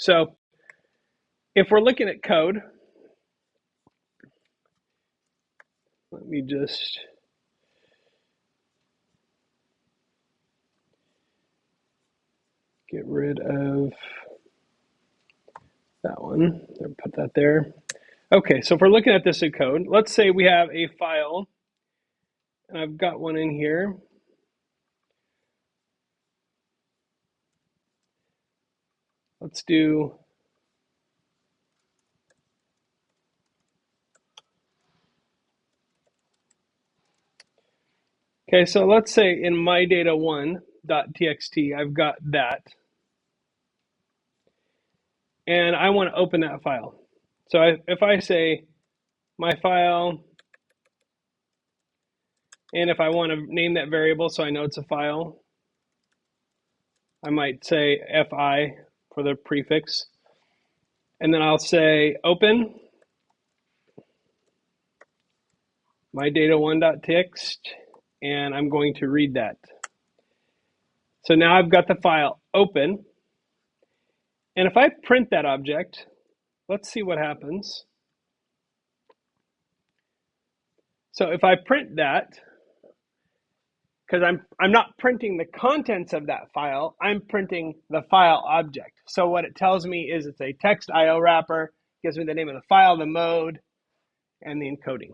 So if we're looking at code, let me just get rid of that one. Put that there. Okay, so if we're looking at this in code, let's say we have a file, and I've got one in here. Let's do okay, so let's say in mydata1.txt, I've got that, and I want to open that file. So if I say my file, and if I want to name that variable so I know it's a file, I might say fi for the prefix, and then I'll say open mydata1.txt, and I'm going to read that. So now I've got the file open, and if I print that object, let's see what happens. So if I print that, because I'm not printing the contents of that file, I'm printing the file object. So what it tells me is it's a text IO wrapper, gives me the name of the file, the mode, and the encoding.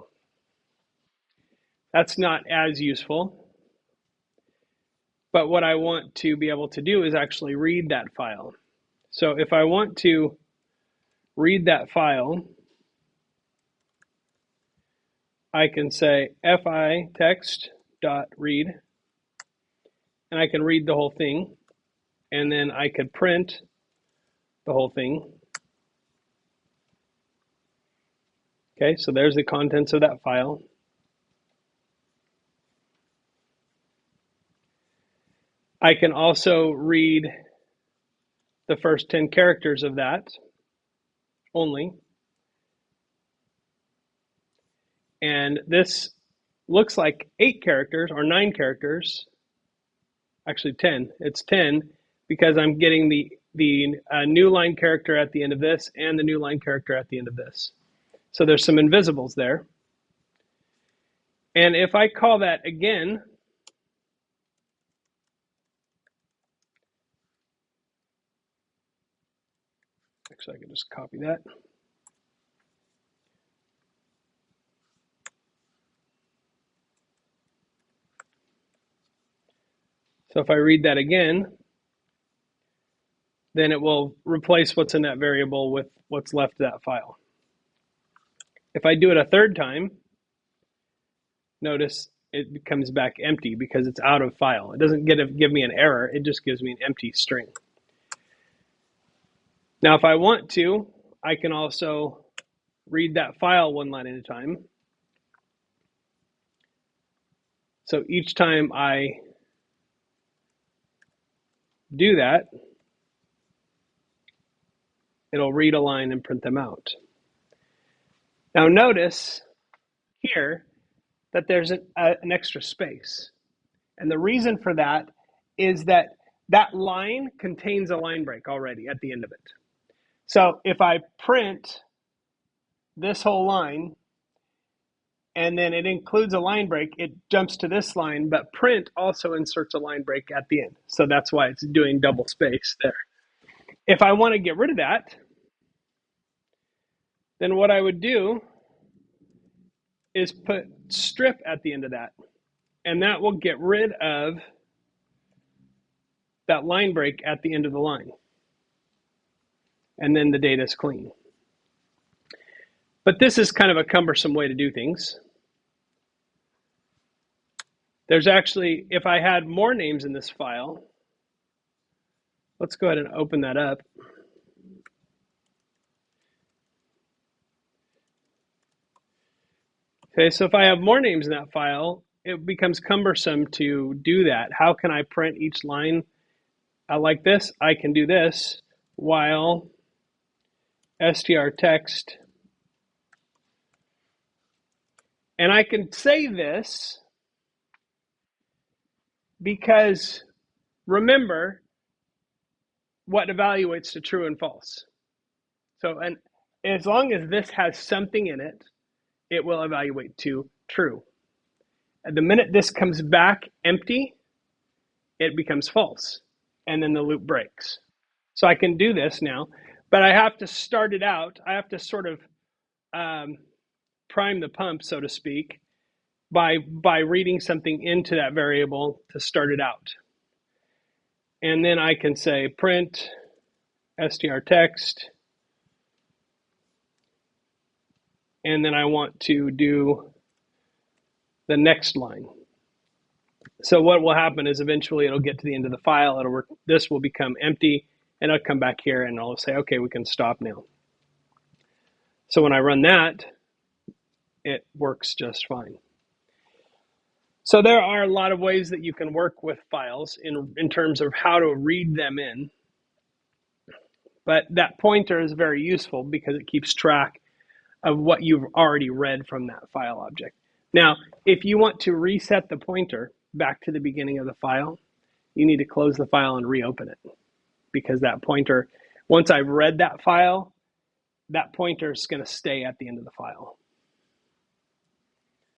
That's not as useful, but what I want to be able to do is actually read that file. So if I want to read that file, I can say fi text.read, and I can read the whole thing, and then I could print the whole thing. Okay, so there's the contents of that file. I can also read the first 10 characters of that only. And this looks like 8 characters or 9 characters. Actually 10. It's 10 because I'm getting the new line character at the end of this and the new line character at the end of this. So there's some invisibles there. And if I call that again, actually I can just copy that. So if I read that again, then it will replace what's in that variable with what's left of that file. If I do it a third time, notice it comes back empty because it's out of file. It doesn't give me an error, it just gives me an empty string. Now if I want to, I can also read that file one line at a time. So each time I do that, it'll read a line and print them out. Now notice here that there's an extra space. And the reason for that is that that line contains a line break already at the end of it. So if I print this whole line, and then it includes a line break, it jumps to this line, but print also inserts a line break at the end. So that's why it's doing double space there. If I want to get rid of that, then what I would do is put strip at the end of that. And that will get rid of that line break at the end of the line. And then the data is clean. But this is kind of a cumbersome way to do things. There's actually, if I had more names in this file, let's go ahead and open that up. Okay, so if I have more names in that file, it becomes cumbersome to do that. How can I print each line like this? I can do this while str text, and I can say this because remember, what evaluates to true and false. So, and as long as this has something in it, it will evaluate to true. And the minute this comes back empty, it becomes false. And then the loop breaks. So I can do this now, but I have to start it out. I have to sort of prime the pump, so to speak, by reading something into that variable to start it out. And then I can say print str text, and then I want to do the next line. So what will happen is eventually it'll get to the end of the file. This will become empty, and I'll come back here and I'll say, okay, we can stop now. So when I run that, it works just fine. So there are a lot of ways that you can work with files in terms of how to read them in. But that pointer is very useful because it keeps track of what you've already read from that file object. Now, if you want to reset the pointer back to the beginning of the file, you need to close the file and reopen it, because that pointer, once I've read that file, that pointer is going to stay at the end of the file.